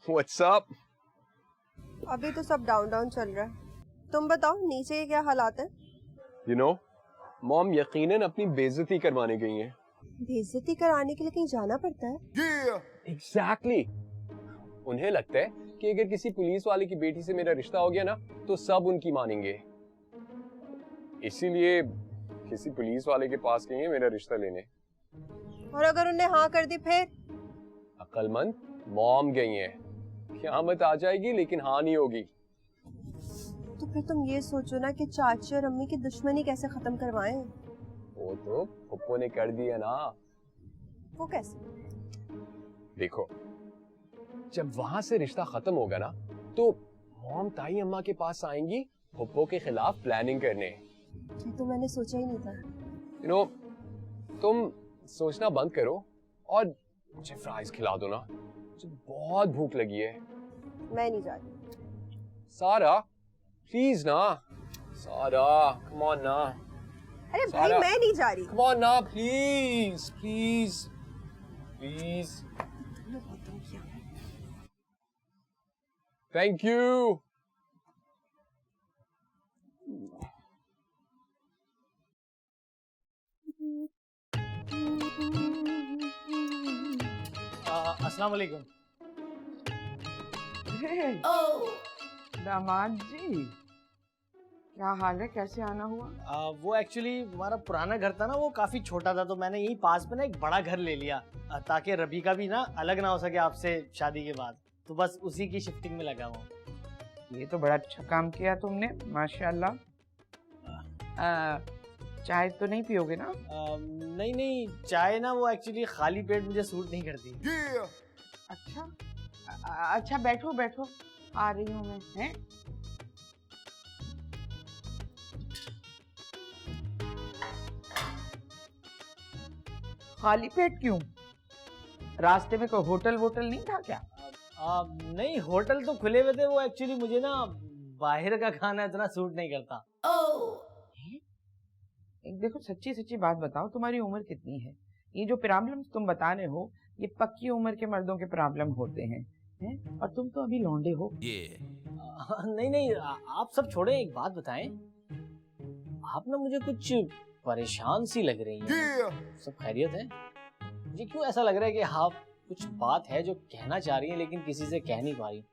What's up? अभी तो सब डाउन डाउन चल रहा है। तुम बताओ नीचे के क्या हालात हैं? You know, मॉम यकीनन अपनी बेइज्जती करवाने गई हैं। बेइज्जती कराने के लिए कहीं जाना पड़ता है? Exactly. उन्हें लगता है कि अगर किसी पुलिस वाले की बेटी से मेरा रिश्ता हो गया ना, तो सब उनकी मानेंगे। इसीलिए किसी पुलिस वाले के पास गई हैं मेरा रिश्ता लेने। और अगर उन्हें हाँ कर दी फिर? अक्लमंद मॉम गई हैं। क़यामत आ जाएगी लेकिन हाँ नहीं होगी। तो फिर तुम ये सोचो ना कि चाची और अम्मी की दुश्मनी कैसे खत्म करवाएं। वो तो पप्पू ने कर दिया ना। वो कैसे? देखो, जब वहां से रिश्ता खत्म होगा ना, तो मॉम ताई अम्मा के पास आएंगी पप्पू के खिलाफ प्लानिंग करने। ये तो मैंने सोचा ही नहीं था। You know, तुम सोचना बंद करो और मुझे फ्राइज खिला दो ना, मुझे बहुत भूख लगी है। मैं नहीं जा रही। सारा प्लीज ना, सारा कम ऑन ना। अरे भाई मैं नहीं जा रही। कम ऑन ना, please please please. Thank you. अस्सलाम वालेकुम। दामाद जी, क्या हाल है? कैसे आना हुआ? वो एक्चुअली हमारा पुराना घर था ना, वो काफी छोटा था, तो मैंने यहीं पास में ना एक बड़ा घर ले लिया ताकि रबीका भी ना अलग ना हो सके आपसे शादी के बाद। तो बस उसी की शिफ्टिंग में लगा हूँ। ये तो बड़ा अच्छा काम किया तुमने, माशाल्लाह। चाय तो नहीं पियोगे ना? नहीं नहीं, चाय ना वो एक्चुअली खाली पेट मुझे सूट नहीं करती। अच्छा अच्छा, बैठो बैठो, आ रही हूँ मैं। हैं? खाली पेट क्यों? रास्ते में कोई होटल वोटल नहीं था क्या? नहीं, होटल तो खुले हुए थे, वो एक्चुअली मुझे ना बाहर का खाना इतना सूट नहीं करता। एक देखो, सच्ची सच्ची बात बताओ, तुम्हारी उम्र कितनी है? ये जो प्रॉब्लम्स तुम बता रहे हो, ये पक्की उम्र के मर्दों के प्रॉब्लम होते हैं, हैं? और तुम तो अभी लौंडे हो। नहीं नहीं, आप सब छोड़े, एक बात बताएं, आप ना मुझे कुछ परेशान सी लग रही हैं। सब खैरियत है? मुझे क्यों ऐसा लग रहा है कि आप कुछ बात है जो कहना चाह रही हैं लेकिन किसी से कह नहीं पा रही।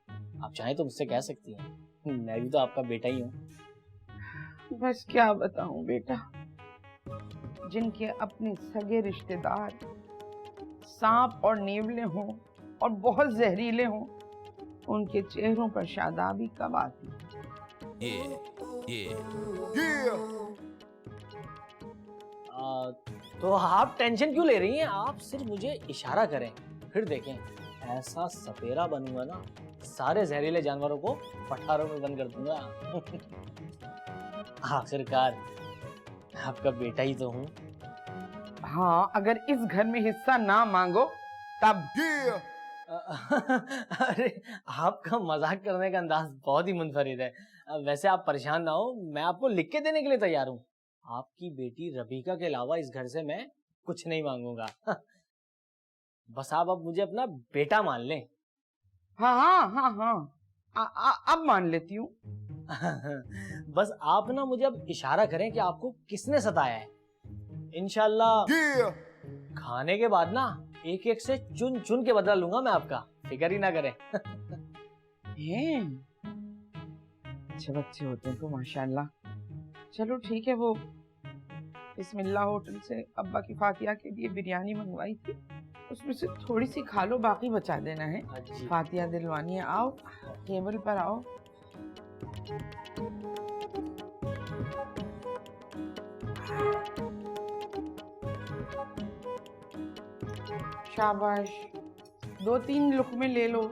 आप चाहें तो मुझसे कह सकती हैं, मैं भी तो आपका बेटा ही हूँ। बस क्या बताऊं बेटा, जिनके अपने सगे रिश्तेदार सांप और नेवले हों और बहुत जहरीले हों, उनके चेहरों पर शादाबी कब आती। तो आप टेंशन क्यों ले रही हैं? आप सिर्फ मुझे इशारा करें, फिर देखें ऐसा सपेरा बनूंगा ना, सारे जहरीले जानवरों को पठारों में बंद कर दूंगा। आखिरकार आपका बेटा ही तो हूँ। हाँ, अगर इस घर में हिस्सा ना मांगो तब। अरे, आपका मजाक करने का अंदाज बहुत ही मुनफरिद है। वैसे आप परेशान ना हो, मैं आपको लिख के देने के लिए तैयार हूँ। आपकी बेटी रबीका के अलावा इस घर से मैं कुछ नहीं मांगूंगा। बस आप अब मुझे अपना बेटा मान लें। हाँ हाँ हाँ हाँ, अब मान लेती हूँ। बस आप ना मुझे अब इशारा करें कि आपको किसने सताया है। इंशाल्लाह खाने के बाद ना एक एक से चुन चुन के बदला लूंगा मैं आपका, फिक्र ही ना करें। अच्छे बच्चे होते हैं तो माशाल्लाह। चलो ठीक है, वो बिस्मिल्लाह होटल से अब्बा की फातिया के लिए बिरयानी मंगवाई थी, उसमें से थोड़ी सी खा लो, बाकी बचा देना है। फातिया दिलवानी है। आओ टेबल पर आओ। शाबाश, 2-3 लुकमे ले लो।